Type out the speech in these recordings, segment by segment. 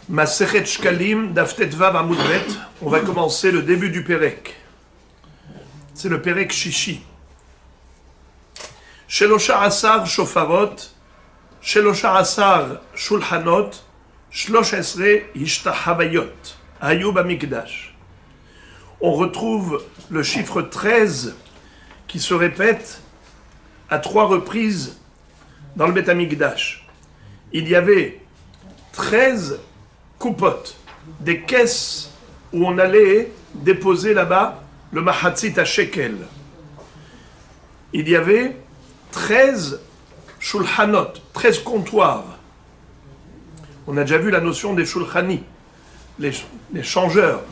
Masechet Shkalim, Daf Tetvav Amud Bet. On va commencer le début du Perek. C'est le Perek Shishi. Shelosha Asar Shofarot, Shelosha Asar Shulchanot, Shlosh Esre Ishtahavayot, Ayub Amikdash. On retrouve le chiffre 13 qui se répète à 3 reprises dans le Beth Amikdash. Il y avait 13 coupotes, des caisses où on allait déposer là-bas le mahatzit à shekel. Il y avait 13 shulchanot, 13 comptoirs. On a déjà vu la notion des shulchani, les changeurs,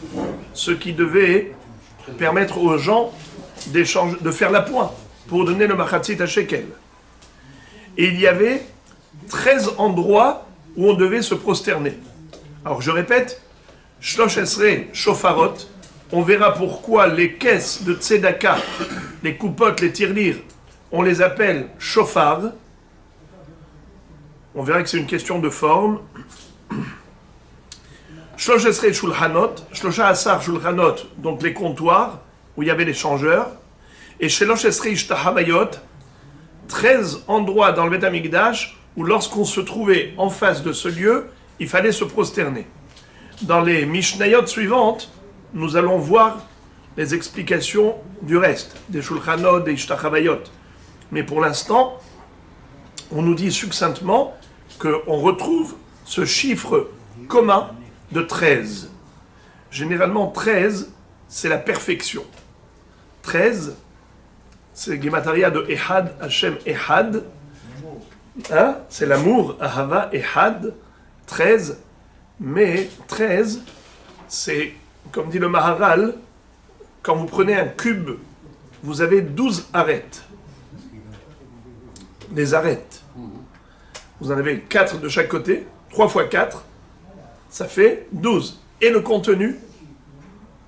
ceux qui devaient permettre aux gens de faire l'appoint pour donner le mahatzit à shekel. Et il y avait 13 endroits où on devait se prosterner. Alors je répète, Shlosh Esre Shofarot, on verra pourquoi les caisses de Tzedaka, les coupotes, les tirelires, on les appelle shofar. On verra que c'est une question de forme. Shlosh Esre Shulchanot, Shlosha Asar Shulchanot, donc les comptoirs, où il y avait les changeurs. Et Shlosh Esre Ishtahavayot, 13 endroits dans le Beth Amikdash, où lorsqu'on se trouvait en face de ce lieu, il fallait se prosterner. Dans les Mishnayot suivantes, nous allons voir les explications du reste, des Shulchanot, des Ishtachavayot. Mais pour l'instant, on nous dit succinctement qu'on retrouve ce chiffre commun de 13. Généralement, 13, c'est la perfection. 13, c'est Gemataria de Ehad, Hashem Ehad. Hein? C'est l'amour, Ahava Ehad. 13, mais 13, c'est, comme dit le Maharal, quand vous prenez un cube, vous avez 12 arêtes. Les arêtes. Vous en avez 4 de chaque côté, 3 fois 4, ça fait 12. Et le contenu,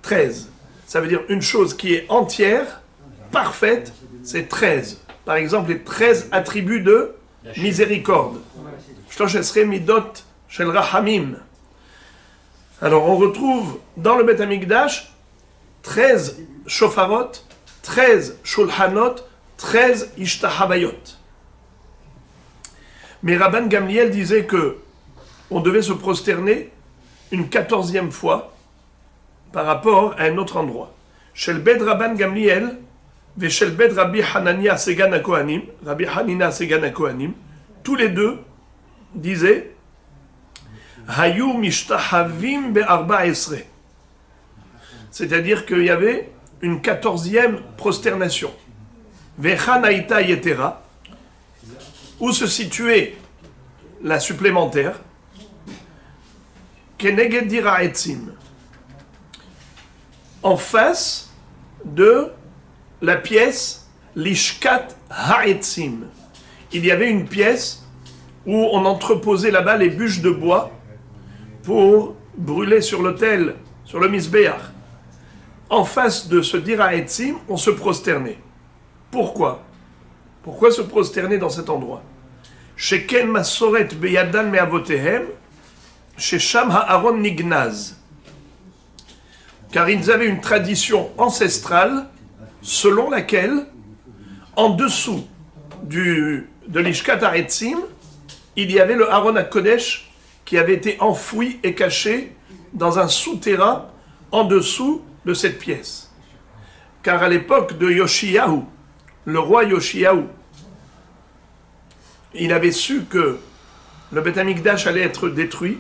13. Ça veut dire une chose qui est entière, parfaite, c'est 13. Par exemple, les 13 attributs de miséricorde. Shlosh Esre Midot Shel Rahamim. Alors on retrouve dans le Beth Amikdash 13 shofarot, 13 shulchanot, 13 ishtahavayot. Mais Rabban Gamliel disait que on devait se prosterner une 14e fois par rapport à un autre endroit. Shel Bed Rabban Gamliel ve Shel Bed Rabbi Hanania Segan HaKohanim, Rabbi Hanina Segan HaKohanim, tous les deux disaient Hayu mishtahavim be'arba esre. C'est-à-dire qu'il y avait une 14e prosternation. Vechan haïta yetera, où se situait la supplémentaire, keneged dira etzim, en face de la pièce lishkat ha'etzim. Il y avait une pièce où on entreposait là-bas les bûches de bois pour brûler sur l'autel, sur le misbéach. En face de ce dira etzim, on se prosternait. Pourquoi? Pourquoi se prosterner dans cet endroit? Sheken masoret beyadan me'avotehem, shesham ha'aron nignaz. Car ils avaient une tradition ancestrale selon laquelle, en dessous de l'ishkat ha'etzim, il y avait le Aaron HaKodesh qui avait été enfoui et caché dans un souterrain en dessous de cette pièce. Car à l'époque de Yoshiyahu, le roi Yoshiyahu, il avait su que le Beth Amikdash allait être détruit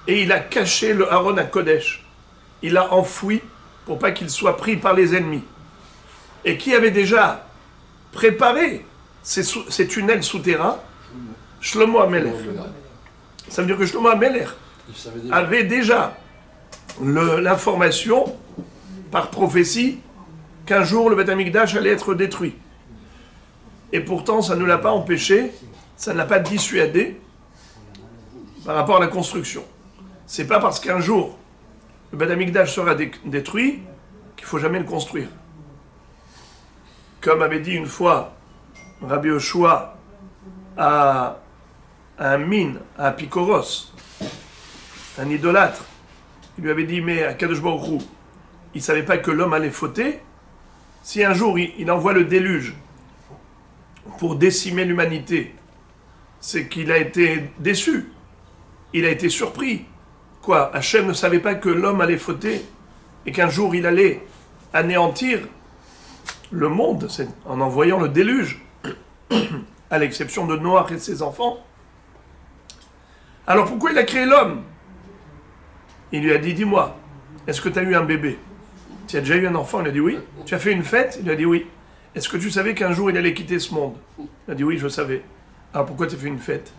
et il a caché le Aaron HaKodesh. Il l'a enfoui pour pas qu'il soit pris par les ennemis. Et qui avait déjà préparé ces tunnels souterrains? Shlomo HaMelech. Ça veut dire que Shlomo HaMelech avait déjà l'information par prophétie qu'un jour le Beth Amikdash allait être détruit. Et pourtant, ça ne l'a pas empêché, ça ne l'a pas dissuadé par rapport à la construction. C'est pas parce qu'un jour le Beth Amikdash sera détruit qu'il faut jamais le construire. Comme avait dit une fois Rabbi Yoshua à un mine, à Pikoros, un idolâtre. Il lui avait dit, mais Akadosh Baruch Hu, il ne savait pas que l'homme allait fauter. Si un jour il envoie le déluge pour décimer l'humanité, c'est qu'il a été déçu. Il a été surpris. Quoi, Hachem ne savait pas que l'homme allait fauter et qu'un jour il allait anéantir le monde en envoyant le déluge, à l'exception de Noach et de ses enfants. Alors pourquoi il a créé l'homme? Il lui a dit, dis-moi, est-ce que tu as eu un bébé? Tu as déjà eu un enfant? Il a dit oui. Tu as fait une fête? Il a dit oui. Est-ce que tu savais qu'un jour il allait quitter ce monde? Il a dit oui, je savais. Alors pourquoi tu as fait une fête?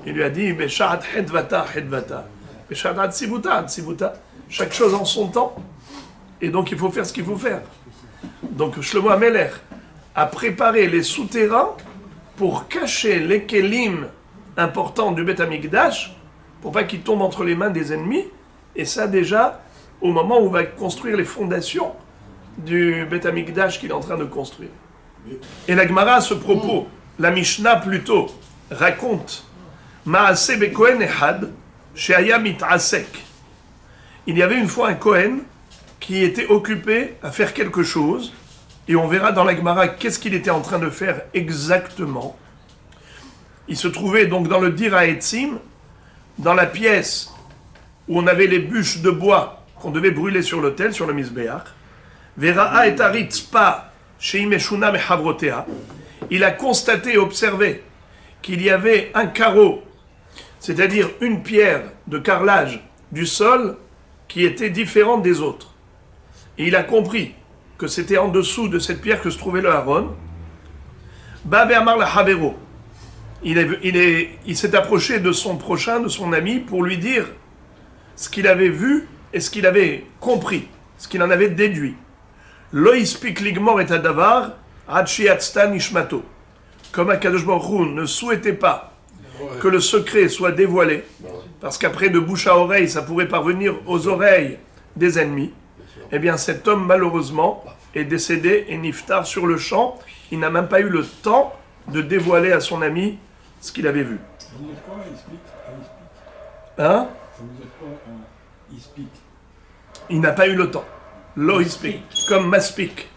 Il lui a dit, Beshat hedvata, hedvata. Beshat tsibuta, tsibuta. Chaque chose en son temps. Et donc il faut faire ce qu'il faut faire. Donc Shlomo HaMelech a préparé les souterrains pour cacher les kelim importants du Beth Amikdash, pour pas qu'ils tombent entre les mains des ennemis. Et ça déjà, au moment où on va construire les fondations du Beth Amikdash qu'il est en train de construire. Et la Gemara à ce propos, la Mishnah plutôt, raconte Maaseh beKohen Ehad she'aya mit'asek. Il y avait une fois un Kohen qui était occupé à faire quelque chose, et on verra dans la Gemara qu'est-ce qu'il était en train de faire exactement. Il se trouvait donc dans le Dir HaEtzim, dans la pièce où on avait les bûches de bois qu'on devait brûler sur l'autel, sur le Mizbeach. Vera'a et aritzpa sheimeshuna mehavrotea. Il a constaté et observé qu'il y avait un carreau, c'est-à-dire une pierre de carrelage du sol qui était différente des autres. Et il a compris que c'était en dessous de cette pierre que se trouvait le Aaron. Ba ve'amar lahavero. Il s'est approché de son prochain, de son ami, pour lui dire ce qu'il avait vu et ce qu'il avait compris, ce qu'il en avait déduit. Lo ispik ligmor et adavar ad sheyatzta nishmato. Comme Akadosh Baruch Hu ne souhaitait pas que le secret soit dévoilé, parce qu'après de bouche à oreille, ça pourrait parvenir aux oreilles des ennemis, eh bien cet homme malheureusement est décédé et niftar sur le champ. Il n'a même pas eu le temps de dévoiler à son ami ce qu'il avait vu. Hein? Il n'a pas eu le temps. Lo ispik, comme maspik.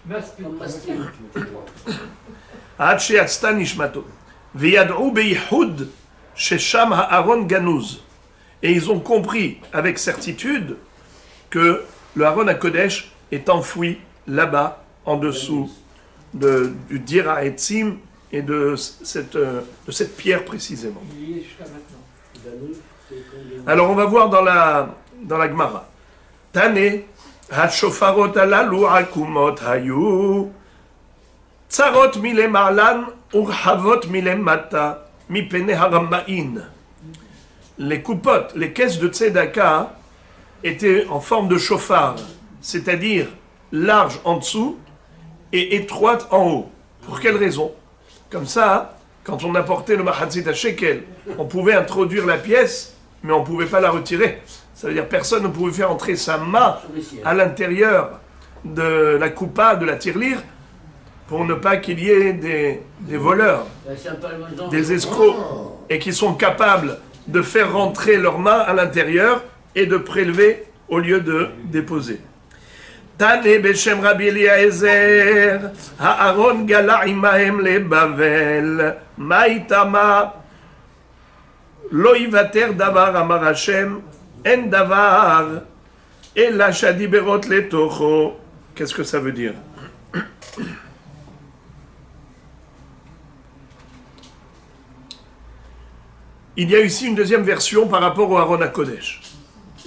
Ad sheyatzta nishmato. Veyad'u beihud shesham ha'aron ganuz. Et ils ont compris avec certitude que le Aaron HaKodesh est enfoui là-bas, en dessous du Dir HaEtzim et de cette pierre précisément. Alors on va voir dans la Gemara. Tane, ha-shofarot alalu akumot hayu, tsarot milemalan urhavot milemata, mipene harama'in. Les coupottes, les caisses de tzedaka étaient en forme de chauffard, c'est-à-dire large en dessous et étroite en haut. Pour quelle raison? Comme ça, quand on apportait le mahatzit à shekel, on pouvait introduire la pièce, mais on ne pouvait pas la retirer. Ça veut dire que personne ne pouvait faire entrer sa main à l'intérieur de la coupa, de la tirelire, pour ne pas qu'il y ait des voleurs, des escrocs, et qui sont capables de faire rentrer leurs mains à l'intérieur et de prélever au lieu de déposer. Tane beshem Rabbi Eliezer, ha'aron gala imahem le Bavel, ma'itama, lo yivater davar amar Hashem, en davar, ela shadiberot le tocho. Qu'est-ce que ça veut dire? Il y a ici une deuxième version par rapport au Aaron HaKodesh.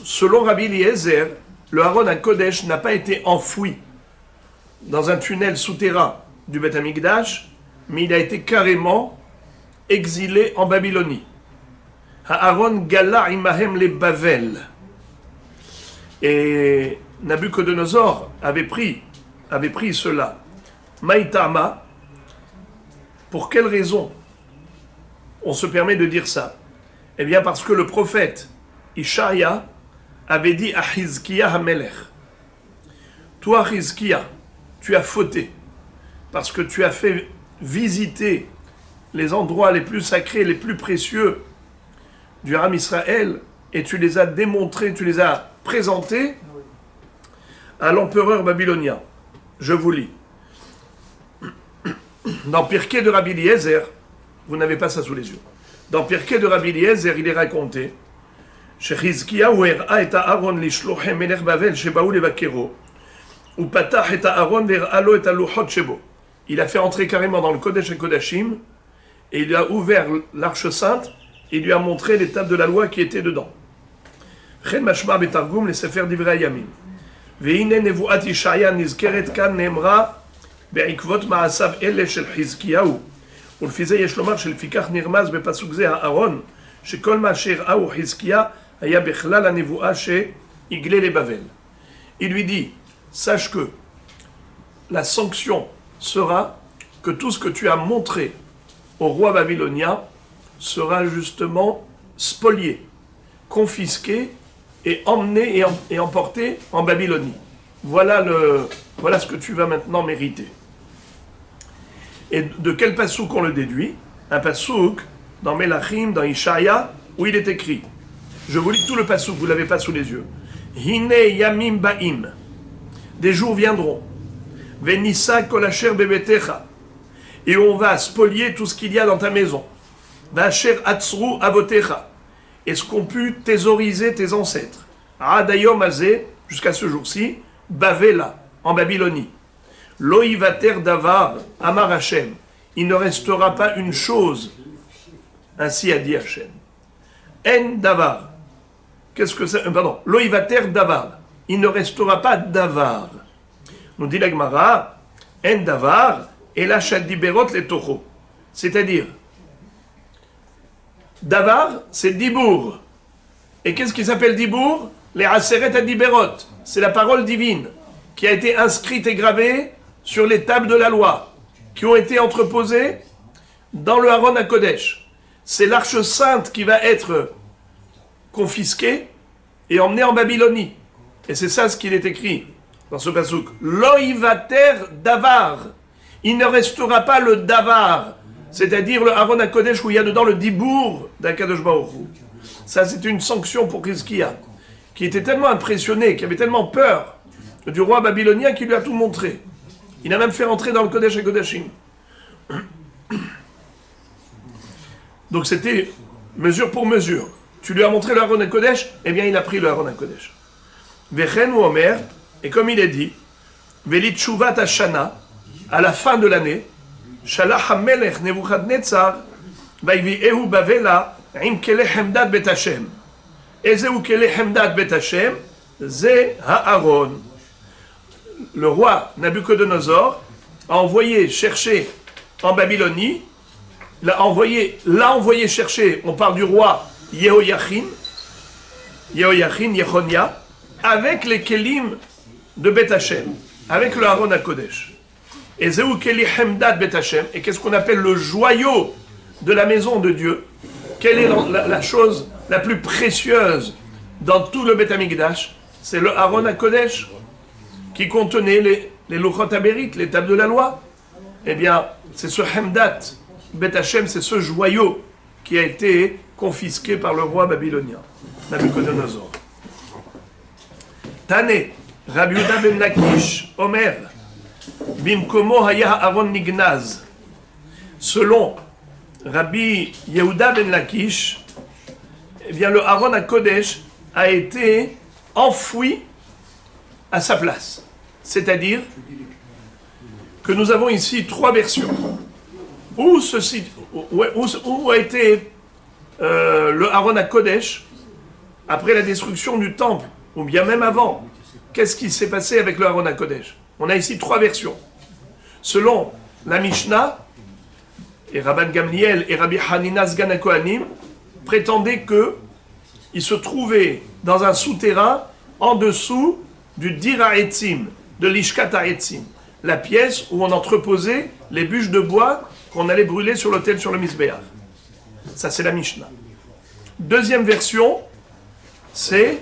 Selon Rabbi Eliezer, le Aaron HaKodesh n'a pas été enfoui dans un tunnel souterrain du Beth Amikdash, mais il a été carrément exilé en Babylonie. Aaron gala imahem le Bavel. Et Nabucodonosor avait pris cela. Maïtama, pour quelle raison on se permet de dire ça? Eh bien parce que le prophète Ishaïa avait dit à Hizkiya HaMelech, toi Hizkiya, tu as fauté, parce que tu as fait visiter les endroits les plus sacrés, les plus précieux du Ham Israël, et tu les as démontrés, tu les as présentés à l'empereur babylonien. Je vous lis. Dans Pirkei de Rabbi Eliezer, vous n'avez pas ça sous les yeux. Dans Pirkei de Rabbi Eliezer, il est raconté שחזקיהו הראה את הארון לשלוחי מלך בבל שבאו לבקרו ופתח את הארון והראה לו את הלוחות שבו. Il a fait entrer carrément dans le Kodesh et Kodashim et il a ouvert l'arche sainte et il lui a montré les tables de la loi qui étaient dedans. וכן משמע בתרגום לספר דברי הימים. והנה נבואת ישעיה נזכרת כאן נאמרה בעקבות מעשיו אלה של חזקיהו ולפי זה יש לומר שלפיכך נרמז בפסוק זה הארון שכל מה שהראהו חזקיה היה בכלל הנבואה שהגלה לבבל. Il lui dit, sache que la sanction sera que tout ce que tu as montré au roi babylonien sera justement spolié, confisqué et emmené et emporté en Babylonie. Voilà ce que tu vas maintenant mériter. Et de quel pasouk on le déduit? Un pasouk dans Melachim, dans Ishaïa, où il est écrit. Je vous lis tout le pasouk, vous ne l'avez pas sous les yeux. Hine yamim ba'im. Des jours viendront. Venissa kolacher bebetecha. Et on va spolier tout ce qu'il y a dans ta maison. Vacher atzru avotecha. Et ce qu'ont pu thésauriser tes ancêtres. Adayom azé, jusqu'à ce jour-ci, Bavela, en Babylonie. Loïvater davar, amar Hashem. Il ne restera pas une chose. Ainsi a dit Hashem. En davar. Qu'est-ce que c'est? Pardon. Loïvater davar. Il ne restera pas davar. Nous dit la Gemara, en davar, et la shadiberot le toho. C'est-à-dire, davar, c'est dibour. Et qu'est-ce qui s'appelle dibour? Les aseret adiberot. C'est la parole divine qui a été inscrite et gravée sur les tables de la loi, qui ont été entreposées dans le Haron HaKodesh. C'est l'arche sainte qui va être confisquée et emmenée en Babylonie. Et c'est ça ce qu'il est écrit dans ce pasouk. Loïvater davar. Il ne restera pas le davar, c'est-à-dire le Haron HaKodesh où il y a dedans le dibour d'Akadosh Baruch Hu. Ça, c'est une sanction pour Hizkiya, qui était tellement impressionné, qui avait tellement peur du roi babylonien qu'il lui a tout montré. Il a même fait rentrer dans le Kodesh et Kodashim. Donc c'était mesure pour mesure. Tu lui as montré le Haron HaKodesh, eh bien il a pris le Haron HaKodesh. Vechen ou Omer, et comme il est dit, Velit Shuvat Hashana, à la fin de l'année, Shalach HaMelech Nebuchadnezzar, Vayvi'ehu Bavela, Im Keleh Hemdat Bet Hashem. Ezeu Keleh Hemdat Bet Hashem, Ze Ha'aron. Le roi Nabucodonosor a envoyé chercher en Babylonie, l'a envoyé chercher, on parle du roi Yehoiachin, Yechonia, avec les kelim de Bet Hashem, avec le Haron HaKodesh. Et Zeu Keli Hemdat Bet Hashem, et qu'est-ce qu'on appelle le joyau de la maison de Dieu? Quelle est la chose la plus précieuse dans tout le Bet HaMikdash? C'est le Haron HaKodesh, qui contenait les Luchot HaBerit, les tables de la loi. Eh bien, c'est ce Hemdat Bet Hashem, c'est ce joyau qui a été confisqué par le roi babylonien, Nabucodonosor. Tane, Rabbi Yehuda ben Lakish, Omer, Bimkomo haya Aaron nignaz. Selon Rabbi Yehuda ben Lakish, eh bien, le Haron HaKodesh a été enfoui à sa place. C'est-à-dire que nous avons ici trois versions. Où a été le Haron HaKodesh après la destruction du temple, ou bien même avant. Qu'est-ce qui s'est passé avec le Haron HaKodesh? On a ici trois versions. Selon la Mishnah, et Rabban Gamliel et Rabbi Hanina Sgan HaKohanim prétendaient qu'il se trouvait dans un souterrain en dessous du Dir HaEtzim, de l'Ishkat HaEtzim, la pièce où on entreposait les bûches de bois qu'on allait brûler sur l'autel sur le Mizbeach. Ça, c'est la Mishnah. Deuxième version, c'est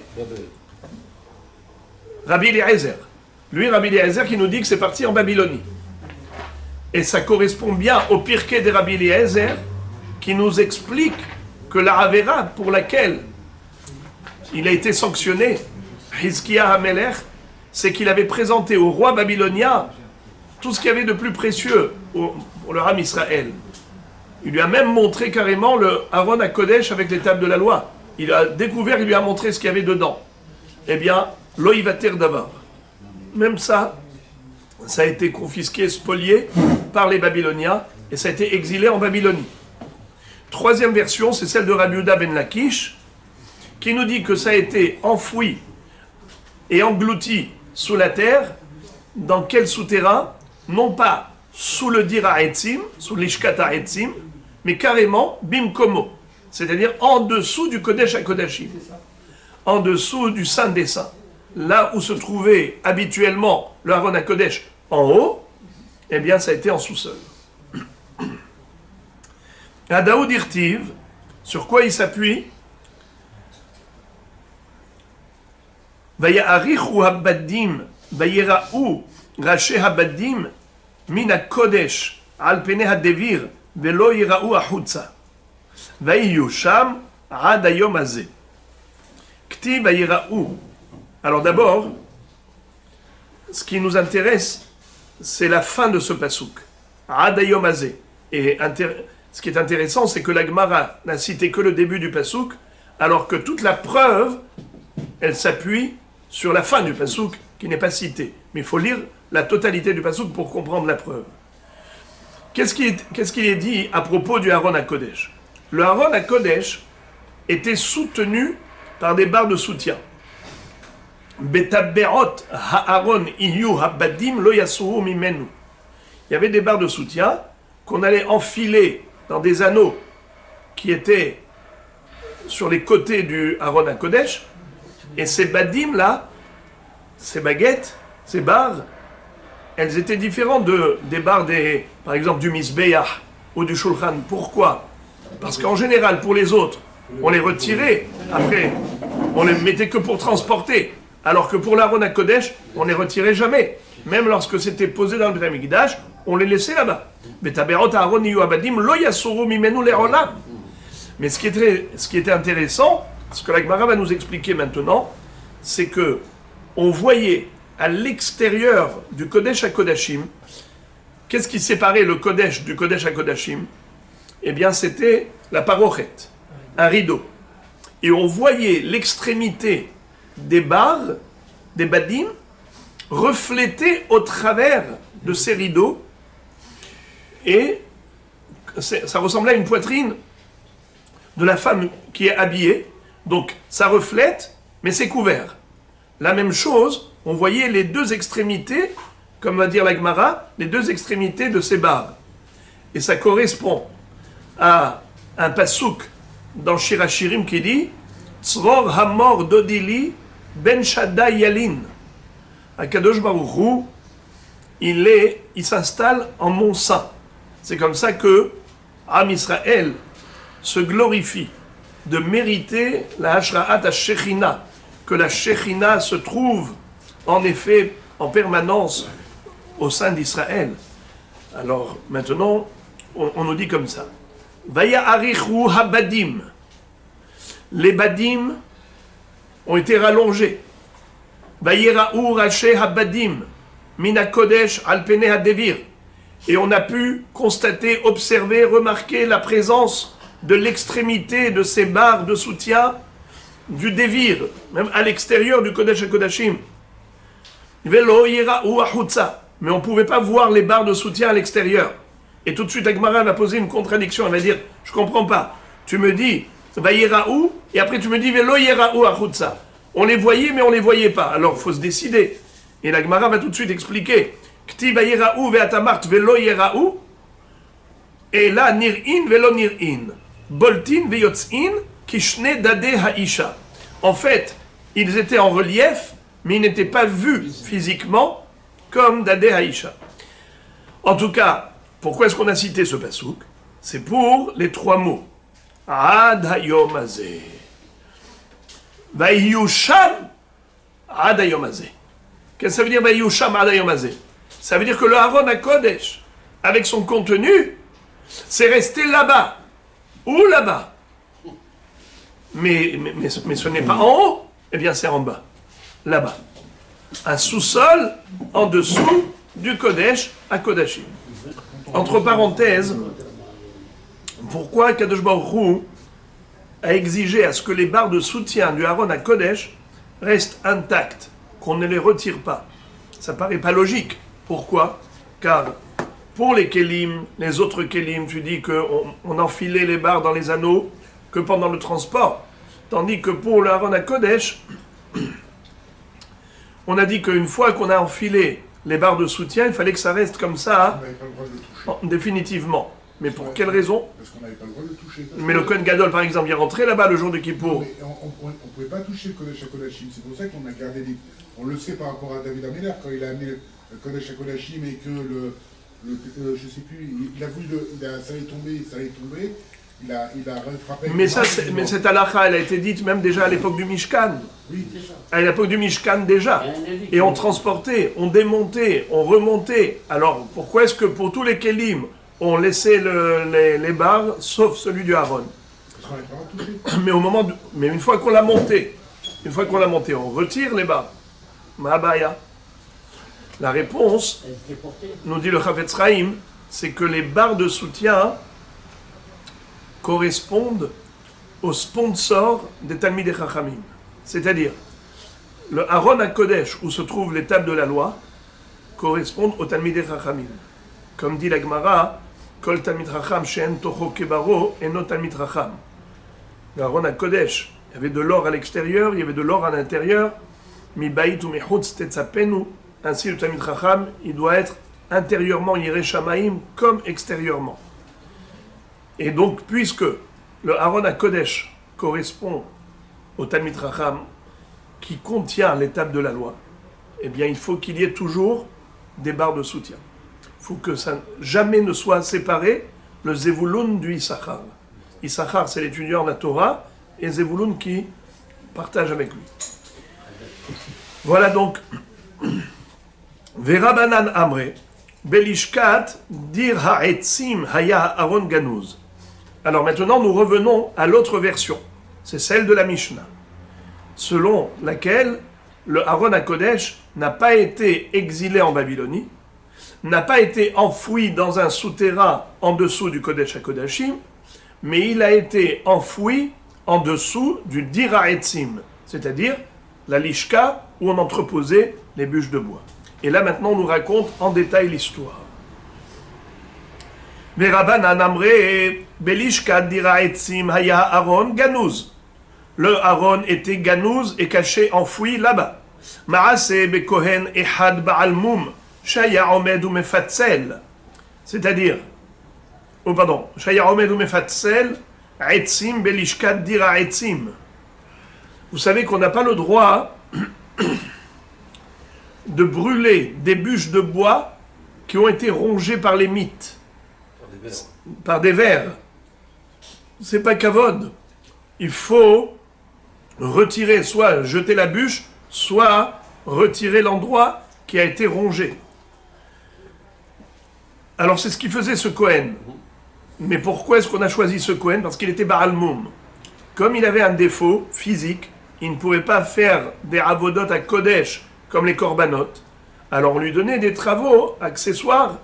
Rabbi Eliezer. Lui, Rabbi Eliezer, qui nous dit que c'est parti en Babylonie. Et ça correspond bien au Pirkei de Rabbi Eliezer, qui nous explique que la Avera pour laquelle il a été sanctionné. Hizkiya HaMelech, c'est qu'il avait présenté au roi babylonien tout ce qu'il y avait de plus précieux pour le Ham Israël. Il lui a même montré carrément le Aaron à Kodesh avec les tables de la loi. Il a découvert, il lui a montré ce qu'il y avait dedans. Eh bien, l'Oïvater d'Avar. Même ça a été confisqué, spolié par les Babyloniens et ça a été exilé en Babylonie. Troisième version, c'est celle de Rabbi Yehuda ben Lakish, qui nous dit que ça a été enfoui et englouti sous la terre. Dans quel souterrain? Non pas sous le dir ha'etzim, sous l'ishkat ha'etzim, mais carrément bimkomo, c'est-à-dire en dessous du Kodesh HaKodashim, en dessous du Saint des Saints. Là où se trouvait habituellement le Aaron HaKodesh en haut, eh bien ça a été en sous-sol. À Daoud Irtiv, sur quoi il s'appuie? Vaya'arichu habaddim, vayira'u rashi habaddim, min ha-kodesh, al pene ha-devir, velo yira'u ahutza. Vayiyu sham, ad hayom hazeh. Kti vayira'u. Alors d'abord, ce qui nous intéresse, c'est la fin de ce pasouk. Ad hayom hazeh. Et ce qui est intéressant, c'est que la Gemara n'a cité que le début du pasouk, alors que toute la preuve, elle s'appuie sur la fin du pasouk, qui n'est pas citée. Mais il faut lire la totalité du pasouk pour comprendre la preuve. Qu'est-ce qu'il est dit à propos du Aaron HaKodesh? Le Aaron HaKodesh était soutenu par des barres de soutien. Betaberot ha'aron iyu habadim lo yasuru mimenu. Il y avait des barres de soutien qu'on allait enfiler dans des anneaux qui étaient sur les côtés du Aaron HaKodesh, et ces badim là, ces baguettes, ces barres, elles étaient différentes des barres par exemple du Mizbeach ou du Shulchan. Pourquoi? Parce qu'en général, pour les autres, on les retirait, après, on les mettait que pour transporter, alors que pour l'Aaron HaKodesh, on les retirait jamais. Même lorsque c'était posé dans le Beth Amikdash, on les laissait là-bas. Mais ce qui était intéressant, ce que la Gemara va nous expliquer maintenant, c'est que on voyait à l'extérieur du Kodesh HaKodashim, qu'est-ce qui séparait le Kodesh du Kodesh HaKodashim? Eh bien, c'était la parochet, un rideau. Et on voyait l'extrémité des barres, des badim, reflétée au travers de ces rideaux, et ça ressemblait à une poitrine de la femme qui est habillée. Donc ça reflète, mais c'est couvert. La même chose, on voyait les deux extrémités, comme va dire la Gemara, les deux extrémités de ces barres. Et ça correspond à un pasouk dans Shir HaShirim qui dit Tzror hamor dodili ben shadda yalin. Akadosh Baruch Hu, il s'installe en mon sein. C'est comme ça que Am Israël se glorifie de mériter la Hashra'at HaShechina, que la Shechina se trouve en effet en permanence au sein d'Israël. Alors maintenant, on nous dit comme ça. Vaya'arichu habadim. Les badim ont été rallongés. Vayira'u rashi habadim min ha-kodesh al pene ha-devir. Et on a pu constater, observer, remarquer la présence de l'extrémité de ces barres de soutien du Devir, même à l'extérieur du Kodesh HaKodashim. Velo yira'u ahutza. Mais on ne pouvait pas voir les barres de soutien à l'extérieur. Et tout de suite, Agmara va poser une contradiction. Elle va dire, je ne comprends pas. Tu me dis, va yira'u, et après tu me dis, velo yira'u ahutza. On les voyait, mais on ne les voyait pas. Alors, il faut se décider. Et la Gemara va tout de suite expliquer. Kti va yira'u ve'atamart velo yira'u. Et là, nir'in velo nir'in. Boltin ve'yotz'in kishne dade ha'isha. En fait, ils étaient en relief, mais ils n'étaient pas vus physiquement comme dade ha'isha. En tout cas, pourquoi est-ce qu'on a cité ce pasouk? C'est pour les trois mots. Ad hayom hazeh. Vayusham ad hayom hazeh. Qu'est-ce que ça veut dire Vayusham ad hayom hazeh? Ça veut dire que le Aaron HaKodesh, avec son contenu, c'est resté là-bas. Où là-bas? mais ce n'est pas en haut, eh bien c'est en bas, là-bas. Un sous-sol en dessous du Kodesh à Kodashim. Entre parenthèses, pourquoi Kadosh Baruch Hu a exigé à ce que les barres de soutien du Aaron à Kodesh restent intactes, qu'on ne les retire pas? Ça paraît pas logique. Pourquoi? Car pour les Kélim, les autres Kélim, tu dis qu'on enfilait les barres dans les anneaux que pendant le transport. Tandis que pour le Aaron à Kodesh, on a dit qu'une fois qu'on a enfilé les barres de soutien, il fallait que ça reste comme ça, On n'avait pas le droit de le toucher. définitivement. Mais pour quelle raison? Parce qu'on n'avait pas le droit de le toucher. Mais le Kohen Gadol, par exemple, il est rentré là-bas le jour de Kippour. Mais on ne pouvait pas toucher le Kodesh à Kodashim. C'est pour ça qu'on a gardé les... On le sait par rapport à David Améler, quand il a amené le Kodesh à Kodashim et que je sais plus, il a voulu ça allait tomber, il a rattrapé... Mais cette halakha, elle a été dite même déjà à l'époque du Mishkan. Oui, À l'époque du Mishkan déjà. Et on transportait, on démontait, on remontait. Alors pourquoi est-ce que pour tous les Kélim, on laissait les barres, sauf celui du Aaron? parce qu'on n'avait pas le droit de toucher. Mais une fois qu'on l'a monté, on retire les barres. Ma'abaya. La réponse, nous dit le Chafetz Chaim, c'est que les barres de soutien correspondent aux sponsors des Talmidei Chachamim. C'est-à-dire, le Aaron HaKodesh, où se trouvent les tables de la loi, correspondent aux Talmidei Chachamim. Comme dit la Gemara, Kol Talmid Chacham she'en tocho kebaro eno Talmid Chacham. Le Aaron HaKodesh, il y avait de l'or à l'extérieur, il y avait de l'or à l'intérieur. Mi bait ou mi chutz tetzapenu. Ainsi, le Talmid Chacham, il doit être intérieurement Yireh Shamaim comme extérieurement. Et donc, puisque le Aaron HaKodesh correspond au Talmid Chacham qui contient les tables de la loi, eh bien, il faut qu'il y ait toujours des barres de soutien. Il faut que ça jamais ne soit séparé le Zevulun du Issachar. Issachar, c'est l'étudiant de la Torah, et Zevulun qui partage avec lui. Voilà donc... Verabanan Amre, Belishkat, Dir Ha'etzim Haya Aaron Ganuz. Alors maintenant, nous revenons à l'autre version. C'est celle de la Mishnah, selon laquelle le Aaron HaKodesh n'a pas été exilé en Babylonie, n'a pas été enfoui dans un souterrain en dessous du Kodesh HaKodashim, mais il a été enfoui en dessous du Dir Ha'etzim, c'est-à-dire la Lishka où on entreposait les bûches de bois. Et là, maintenant, on nous raconte en détail l'histoire. Verabanan Amre, Belishkat dira etzim haya Aaron Ganuz. Le Aaron était Ganuz et caché, enfoui là-bas. Maase bekohen ehad ba'al mum, shaya omed ou mefatzel. C'est-à-dire, shaya omed ou mefatzel, etzim belishkat dira etzim. Vous savez qu'on n'a pas le droit de brûler des bûches de bois qui ont été rongées par les mythes, par des vers. C'est pas kavod. Il faut retirer, soit jeter la bûche, soit retirer l'endroit qui a été rongé. Alors c'est ce qui faisait ce Kohen. Mais pourquoi est-ce qu'on a choisi ce Kohen? Parce qu'il était Baal Moum. Comme il avait un défaut physique, il ne pouvait pas faire des avodot à Kodesh comme les korbanot. Alors on lui donnait des travaux accessoires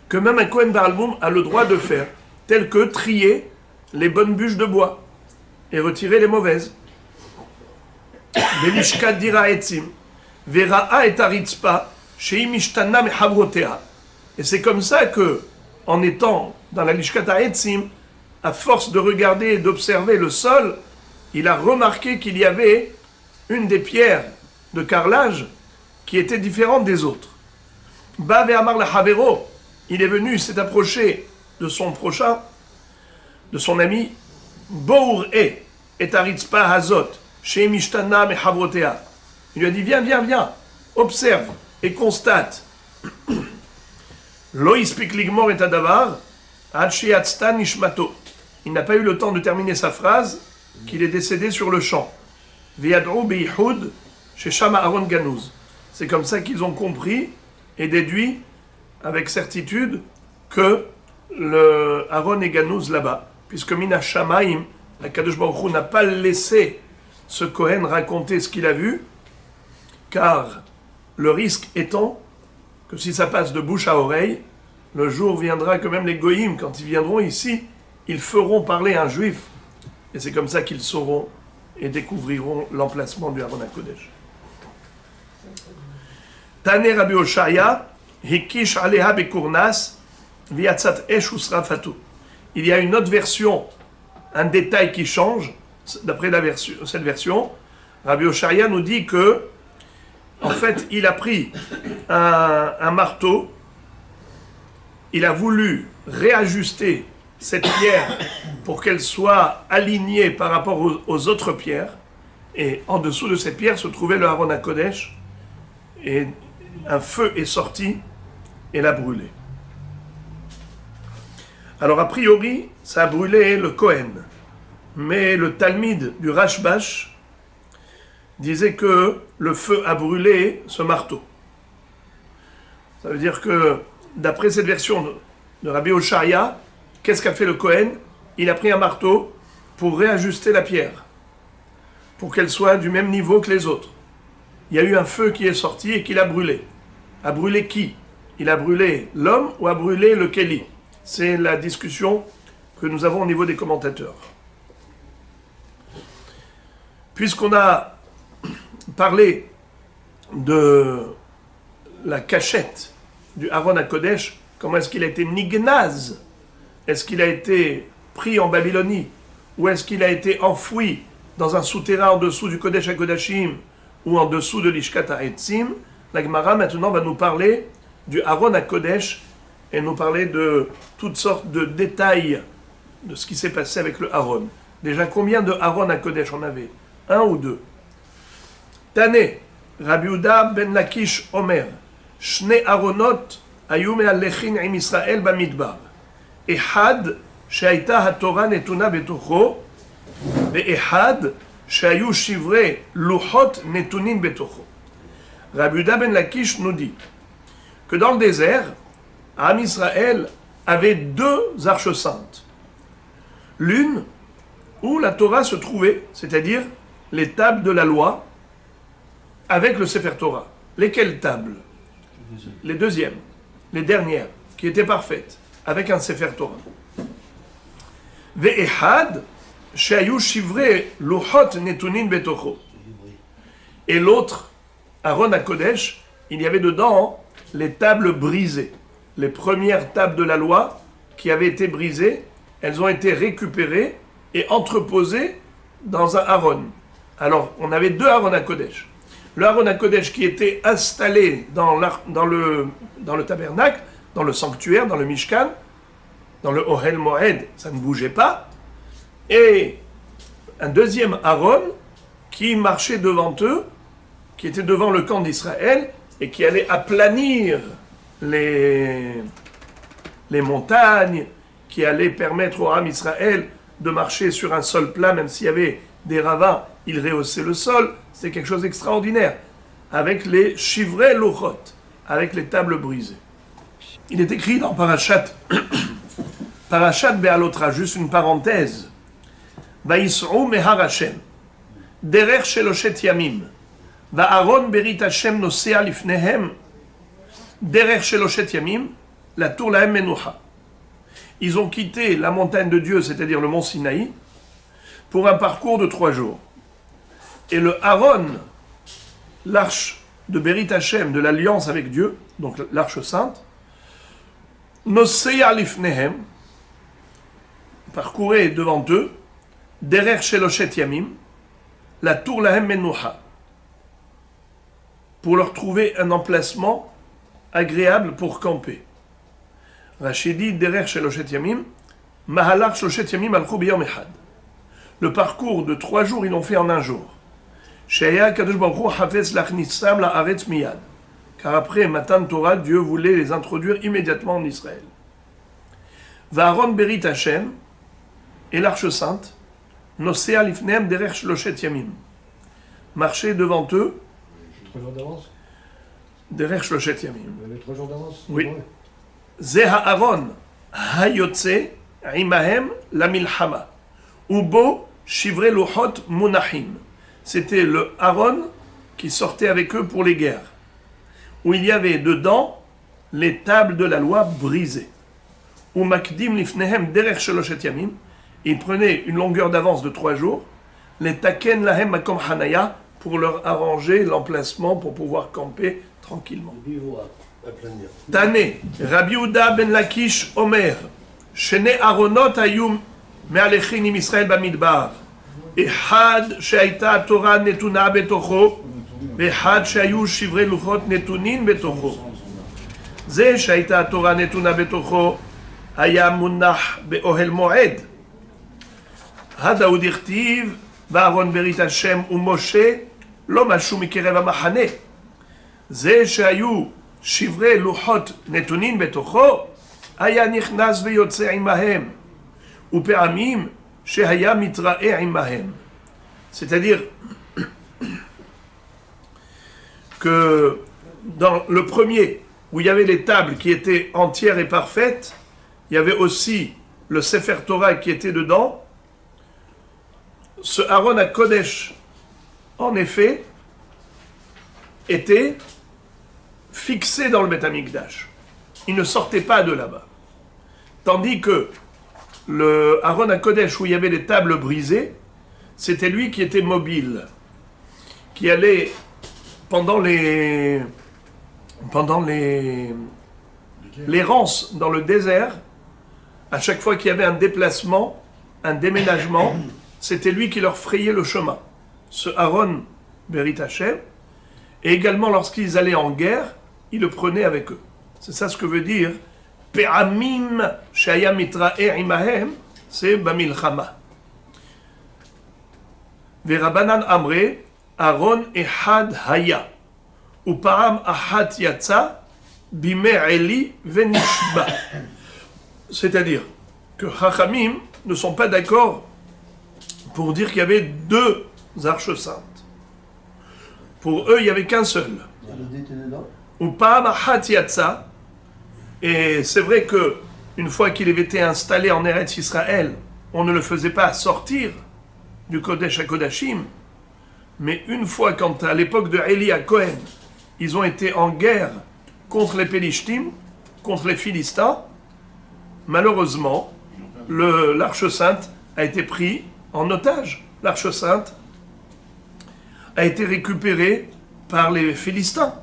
que même un Kohen Baal Moum a le droit de faire, tels que trier les bonnes bûches de bois et retirer les mauvaises. Belishkat dira etzim, vera'a et aritzpa, sheim ishtana mehavrotea. Et c'est comme ça que, en étant dans la lishkat ha'etzim, à force de regarder et d'observer le sol, il a remarqué qu'il y avait une des pierres de carrelage qui était différente des autres. Ba ve'amar lahavero, il est venu, il s'est approché de son prochain, de son ami, Bour et aritzpa hazot, chez Mishtana mehavrotea. Il lui a dit, viens, observe et constate. Lo ispik ligmor et adavar, ad she'atzta nishmato. Il n'a pas eu le temps de terminer sa phrase, qu'il est décédé sur le champ. Ve'adru be'ihud, chez Shama Aaron Ganuz. C'est comme ça qu'ils ont compris et déduit avec certitude que le Aaron est Ganuz là-bas, puisque Mina Shamaim, Akadosh Baruch Hu n'a pas laissé ce Kohen raconter ce qu'il a vu, car le risque étant que si ça passe de bouche à oreille, le jour viendra que même les goïms, quand ils viendront ici, ils feront parler un juif. Et c'est comme ça qu'ils sauront et découvriront l'emplacement du Aron HaKodesh. Tane Rabbi Oshaya, Hikish Aleha Bekurnas, Viatzat Esh Usrafatu. Il y a une autre version, un détail qui change, d'après cette version. Rabbi Oshaya nous dit que, en fait, il a pris un marteau, il a voulu réajuster cette pierre pour qu'elle soit alignée par rapport aux autres pierres, et en dessous de cette pierre se trouvait le Aron HaKodesh, et un feu est sorti et l'a brûlé. Alors a priori, ça a brûlé le Kohen, mais le Talmid du Rashbash disait que le feu a brûlé ce marteau. Ça veut dire que, d'après cette version de Rabbi Oshaya, qu'est-ce qu'a fait le Kohen? Il a pris un marteau pour réajuster la pierre, pour qu'elle soit du même niveau que les autres. Il y a eu un feu qui est sorti et qui l'a brûlé. A brûlé qui? Il a brûlé l'homme ou a brûlé le Kéli? C'est la discussion que nous avons au niveau des commentateurs. Puisqu'on a parlé de la cachette du Aron HaKodesh, comment est-ce qu'il a été nignaz? Est-ce qu'il a été pris en Babylonie? Ou est-ce qu'il a été enfoui dans un souterrain en dessous du Kodesh HaKodashim ou en dessous de l'Ishkat HaEtzim? La Gemara maintenant va nous parler du Aron HaKodesh et nous parler de toutes sortes de détails de ce qui s'est passé avec le Aaron. Déjà, combien de Aron HaKodesh on avait? Un ou deux? Tane, Rabbi Yehuda ben Lakish Omer, Shne Aronot ayu me'alechin im Israël bamidbar. Ehad she'ayta haTorah netuna betocho, ve'ehad she'ayu shivrei luchot netunin betocho. Rabbi Yehuda ben Lakish nous dit que dans le désert, Am Israël avait deux arches saintes. L'une où la Torah se trouvait, c'est-à-dire les tables de la loi, avec le Sefer Torah. Lesquelles tables? Les deuxièmes, les dernières, qui étaient parfaites, avec un Sefer Torah. Ve'ehad she'ayu shivrei luchot netunin betocho. Et l'autre, Aron HaKodesh, il y avait dedans les tables brisées. Les premières tables de la loi qui avaient été brisées, elles ont été récupérées et entreposées dans un Aaron. Alors, on avait deux Aaron HaKodesh. Le Aaron HaKodesh qui était installé dans le tabernacle, dans le sanctuaire, dans le Mishkan, dans le Ohel Moed, ça ne bougeait pas. Et un deuxième Aaron qui marchait devant eux, qui était devant le camp d'Israël et qui allait aplanir les montagnes, qui allait permettre au Ham Israël de marcher sur un sol plat, même s'il y avait des ravins, il rehaussait le sol. C'est quelque chose d'extraordinaire, avec les shivrei luchot, avec les tables brisées. Il est écrit dans Parashat Be'alotra, juste une parenthèse, Vayis'u mehar Hashem, derech sheloshet yamim, va'aron berit Hashem nosea lifnehem, derech sheloshet yamim, la tour lahem menucha. Ils ont quitté la montagne de Dieu, c'est-à-dire le mont Sinaï, pour un parcours de 3 jours. Et le Aaron, l'arche de Berit Hashem, de l'alliance avec Dieu, donc l'arche sainte, Nosea lifnehem, parcourait devant eux, derech sheloshet yamim, la tour lahem menucha, pour leur trouver un emplacement agréable pour camper. Rashi dit derech sheloshet yamim, mahalach sheloshet yamim alchou biyom echad. Le parcours de 3 jours, ils l'ont fait en 1 jour. Sheya kadosh baruch hu hafetz lachnitsam la'aretz miyad. Car après Matan Torah, Dieu voulait les introduire immédiatement en Israël. Va'aron berit Hashem, et l'arche sainte, nosea lifnehem derech sheloshet yamim. Marcher devant eux. 3 jours d'avance. Derech sheloshet yamim. Vous avez 3 jours d'avance. Oui. Ze ha'aron hayotze imahem la milchama. Ubo Shivrei Luchot Munachim. C'était le Aaron qui sortait avec eux pour les guerres, où il y avait dedans les tables de la loi brisées. Ou Makdim Lifnehem Derech Sheloshet Yamim. Il prenait une longueur d'avance de 3 jours, les Taken Lahem Makom Hanaya, pour leur arranger l'emplacement pour pouvoir camper tranquillement. Tane, Rabbi Yehuda ben Lakish Omer, Shene Aronot Ayum Me'alechin im Israël Bamidbar, Ehad She'aita Torah Netuna Betocho, Ehad She'ayu Shivrei Luchot Netunin Betocho. Ze She'aita Torah Netuna Betocho, Haya Munach Be'ohel Moed. Hadaoud Irtiv, Va'aron Berit Hashem u'Moshe, Lo Mashu Mikerev HaMachane. Ze She'ayu Shivrei Luchot Netunin Betocho, Haya Nichnas Ve'yotze Imahem, U'pe'amim Shehaya Mitra'e Imahem. C'est-à-dire que dans le premier, où il y avait les tables qui étaient entières et parfaites, il y avait aussi le Sefer Torah qui était dedans. Ce Aaron à Kodesh, en effet, était fixé dans le Beth Amikdash. Il ne sortait pas de là-bas. Tandis que le Aaron à Kodesh, où il y avait les tables brisées, c'était lui qui était mobile, qui allait pendant l'errance dans le désert. À chaque fois qu'il y avait un déplacement, un déménagement, c'était lui qui leur frayait le chemin. Ce Aaron Berit Hashem, et également lorsqu'ils allaient en guerre, il le prenait avec eux. C'est ça ce que veut dire Pe'amim Shaya Mitra'e Imahem, c'est Bamilchama. Verabanan Amre, Aaron Ehad Haya, Upa'am Ahat Yatsa, Bime Eli Venishba. C'est-à-dire que Chachamim ne sont pas d'accord pour dire qu'il y avait 2 arches saintes. Pour eux, il n'y avait qu'un seul. Ou Pa'am Ahat Yatsa. Et c'est vrai que une fois qu'il avait été installé en Eretz Israël, on ne le faisait pas sortir du Kodesh à Kodashim. Mais une fois, quand à l'époque de Eli à Cohen, ils ont été en guerre contre les Pélishtim, contre les Philistins, malheureusement, l'Arche Sainte a été prise en otage. L'Arche Sainte a été récupérée par les Philistins.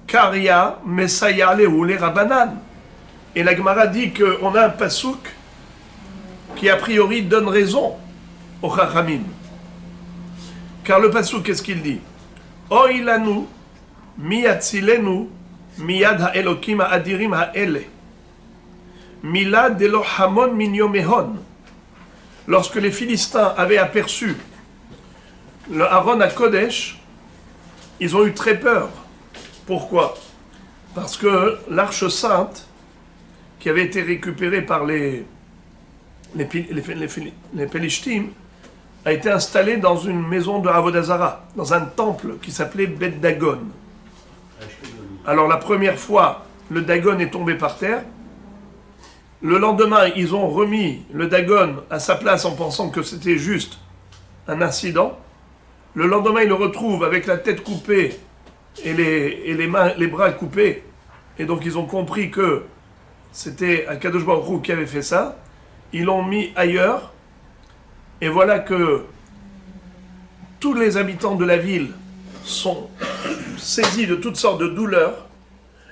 Karia, Messaya, les Rabanan. Et la Gemara dit qu'on a un pasouk qui a priori donne raison au Chachamim. Car le pasouk, qu'est-ce qu'il dit? Oilanu, miyatzilenu, miyad ha'elokim ha'adirim ha'ele. Milad Elohamon Minyomehon. Lorsque les Philistins avaient aperçu le Aaron à Kodesh, ils ont eu très peur. Pourquoi? Parce que l'Arche Sainte, qui avait été récupérée par les Pélishtim, a été installée dans une maison de Avodazara, dans un temple qui s'appelait Bet Dagon. Alors la première fois, le Dagon est tombé par terre. Le lendemain, ils ont remis le Dagon à sa place en pensant que c'était juste un incident. Le lendemain, ils le retrouvent avec la tête coupée et les mains, les bras coupés. Et donc, ils ont compris que c'était Akadosh Baruch Hu qui avait fait ça. Ils l'ont mis ailleurs. Et voilà que tous les habitants de la ville sont saisis de toutes sortes de douleurs.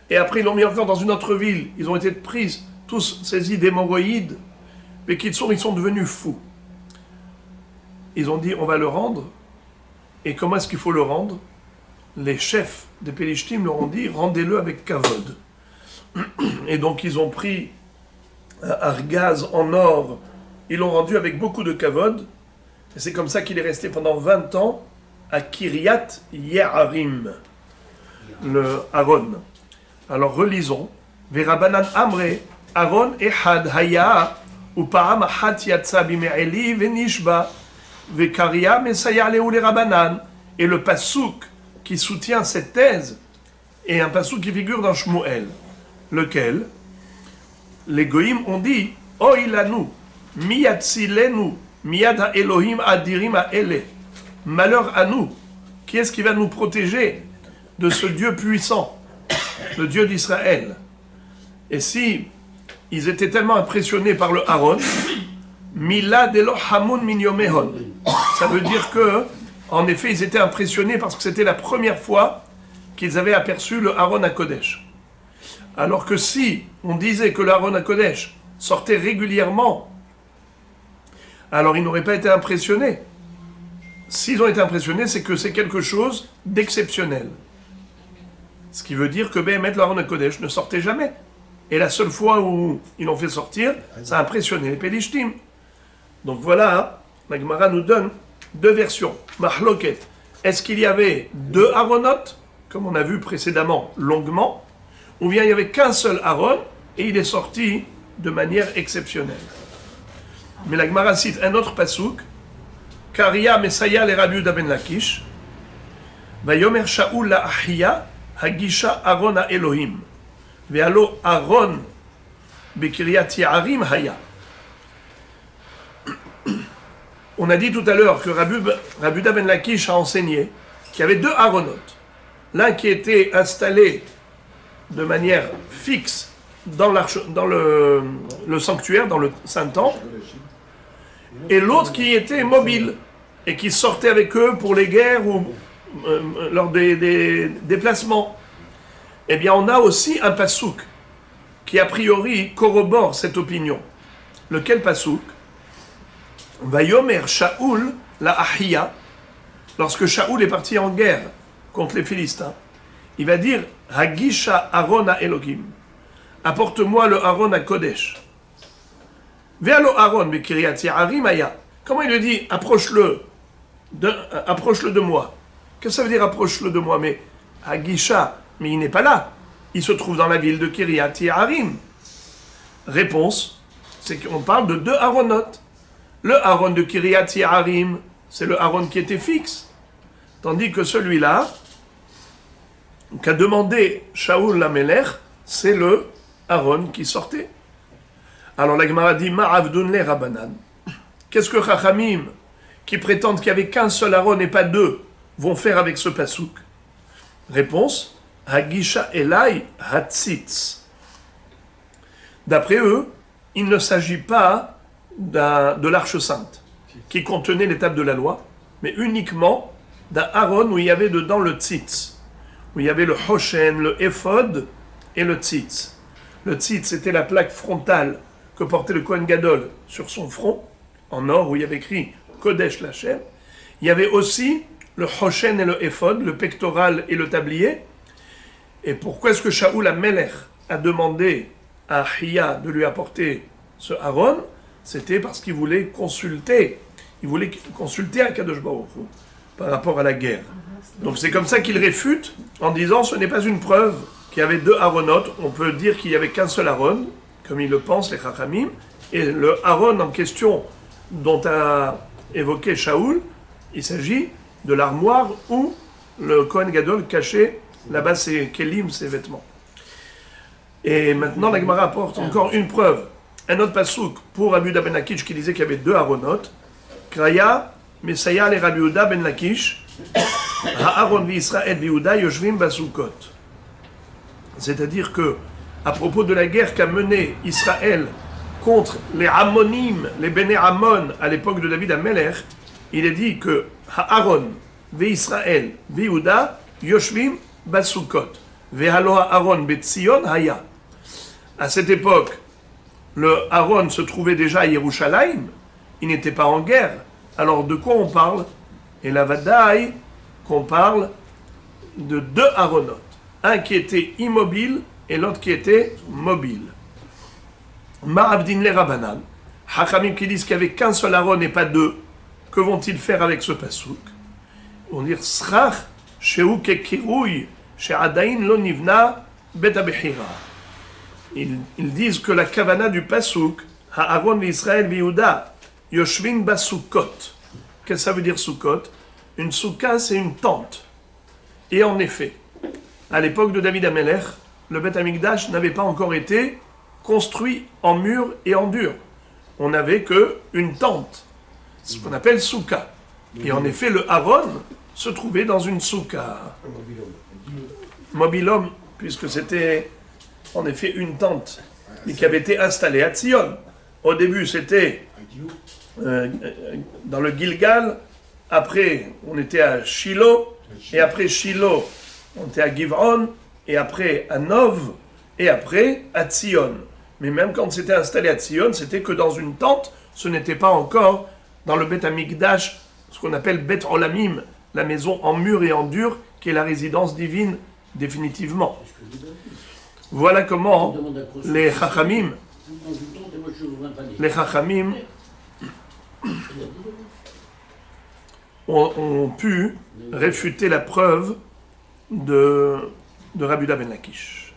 Et après, ils l'ont mis encore dans une autre ville. Ils ont été pris, tous saisis d'hémorroïdes. Mais ils sont devenus fous. Ils ont dit, on va le rendre. Et comment est-ce qu'il faut le rendre? Les chefs des Pélishtim leur ont dit, rendez-le avec kavod. Et donc, ils ont pris un argaz en or. Ils l'ont rendu avec beaucoup de kavod. Et c'est comme ça qu'il est resté pendant 20 ans à Kiryat Ye'arim, le Aaron. Alors relisons. Verabanan Amre, Aaron Ehad Haya, Upa'am Ahat Yatsa Bime'eli Venishba, Vekaria Mesaya Leou les Rabanan. Et le pasouk qui soutient cette thèse est un pasouk qui figure dans Shmuel, lequel les Goïm ont dit Oilanu, Miyatzilenu, Miyad ha-Elohim adirim ha-ele. Malheur à nous. Qui est-ce qui va nous protéger de ce Dieu puissant, le Dieu d'Israël? Et si ils étaient tellement impressionnés par le Aaron, Milad Elo Hamun min Yomehon. Ça veut dire que, en effet, ils étaient impressionnés parce que c'était la première fois qu'ils avaient aperçu le Aaron à Kodesh. Alors que si on disait que le Aaron à Kodesh sortait régulièrement, alors ils n'auraient pas été impressionnés. S'ils ont été impressionnés, c'est que c'est quelque chose d'exceptionnel. Ce qui veut dire que Béhémet, le Aaron à Kodesh, ne sortait jamais. Et la seule fois où ils l'ont fait sortir, ça a impressionné les Pélishtim. Donc voilà, la Gemara nous donne deux versions. Mahloket, est-ce qu'il y avait deux Aaronotes, comme on a vu précédemment longuement, ou bien il n'y avait qu'un seul Aaron, et il est sorti de manière exceptionnelle. Mais la Gemara cite un autre pasouk, Karia Mesaya le Rabbi Yehuda ben Lakish, Vayomer Shaul la Ahiya, Hagisha Aaron ha Elohim, Ve'alo Aaron Bekiryat Ye'arim Haya. On a dit tout à l'heure que Rabbi Yehuda ben Lakish a enseigné qu'il y avait deux Aaronotes. L'un qui était installé de manière fixe dans le sanctuaire, dans le Saint-Temple, et l'autre qui était mobile et qui sortait avec eux pour les guerres ou lors des déplacements. Eh bien, on a aussi un pasouk qui a priori corrobore cette opinion. Lequel pasouk? Vayomer Shaul la Ahiya, lorsque Shaul est parti en guerre contre les Philistins, il va dire Hagisha Aaron ha Elohim, apporte-moi le Aaron à Kodesh. Ve'alo Aaron bekiryat Ye'arim haya. Comment il lui dit approche-le de moi? Qu'est-ce que ça veut dire approche-le de moi? Mais Hagisha, mais il n'est pas là. Il se trouve dans la ville de Kiryat Ye'arim. Réponse, c'est qu'on parle de deux Aaronotes. Le Aaron de Kiryat Ye'arim, c'est le Aaron qui était fixe. Tandis que celui-là, qu'a demandé Shaul l'Amelech, c'est le Aaron qui sortait. Alors la Gemara dit Ma'avdun le Rabbanan. Qu'est-ce que Chachamim, qui prétendent qu'il n'y avait qu'un seul Aaron et pas deux, vont faire avec ce pasouk? Réponse Hagisha Elai Hatzitz. D'après eux, il ne s'agit pas de l'Arche Sainte, qui contenait les tables de la loi, mais uniquement d'un Aaron où il y avait dedans le tzitz, où il y avait le Hoshen, le Ephod et le tzitz. Le tzitz, c'était la plaque frontale que portait le Kohen Gadol sur son front, en or, où il y avait écrit Kodesh Lachem. Il y avait aussi le Hoshen et le Ephod, le pectoral et le tablier. Et pourquoi est-ce que Shaul HaMelech a demandé à Ahiya de lui apporter ce Aaron? C'était parce qu'il voulait consulter Akadosh Baruch Hu par rapport à la guerre. Donc c'est comme ça qu'il réfute en disant ce n'est pas une preuve qu'il y avait deux Aaronotes. On peut dire qu'il n'y avait qu'un seul Aaron, comme ils le pensent les Chachamim, et le Aaron en question dont a évoqué Shaul, il s'agit de l'armoire où le Kohen Gadol cachait là-bas ses kelim, ses vêtements. Et maintenant la Gemara apporte encore une preuve. Un autre pasouk pour Rabbi Yehuda ben Lakish qui disait qu'il y avait deux Aaronotes. Kraya, Mesaya le Rabbi Yehuda ben Lakish, Ha'aron v'Israël v'Yehuda yoshvim basukot. C'est-à-dire que, à propos de la guerre qu'a menée Israël contre les Ammonim, les Béné Ammon, à l'époque de David HaMelech, il est dit que Ha'aron v'Israël v'Yehuda yoshvim basukot. Ve'halo Ha'aron betzion haya. À cette époque, le Aaron se trouvait déjà à Yerushalayim, il n'était pas en guerre. Alors de quoi on parle? Et la Vadaï, qu'on parle de deux Aaronotes. Un qui était immobile et l'autre qui était mobile. Ma'avdin le Rabbanan. Hachamim qui disent qu'il n'y avait qu'un seul Aaron et pas deux. Que vont-ils faire avec ce pasouk? Ils vont dire Srach shehu kekirouy she'adain lo nivna bet habechira. Ils disent que la kavana du pasouk, Ha'aron v'Israël v'Yehuda, yoshvin basukot. Qu'est-ce que ça veut dire soukot? Une souka, c'est une tente. Et en effet, à l'époque de David HaMelech, le Beth Amikdash n'avait pas encore été construit en mur et en dur. On n'avait qu'une tente. ce qu'on appelle souka. Et en effet, le Aaron se trouvait dans une souka. Mobilhome, puisque c'était en effet une tente, mais qui avait été installée à Tzion. Au début, c'était dans le Gilgal. Après, on était à Shiloh. Et après Shiloh, on était à Giv'on. Et après à Nov. Et après à Tzion. Mais même quand c'était installé à Tzion, c'était que dans une tente. Ce n'était pas encore dans le Bet Amikdash, ce qu'on appelle Bet Olamim, la maison en mur et en dur, qui est la résidence divine définitivement. Voilà comment les Chachamim ont pu réfuter la preuve de Rabbi Yehuda ben Lakish.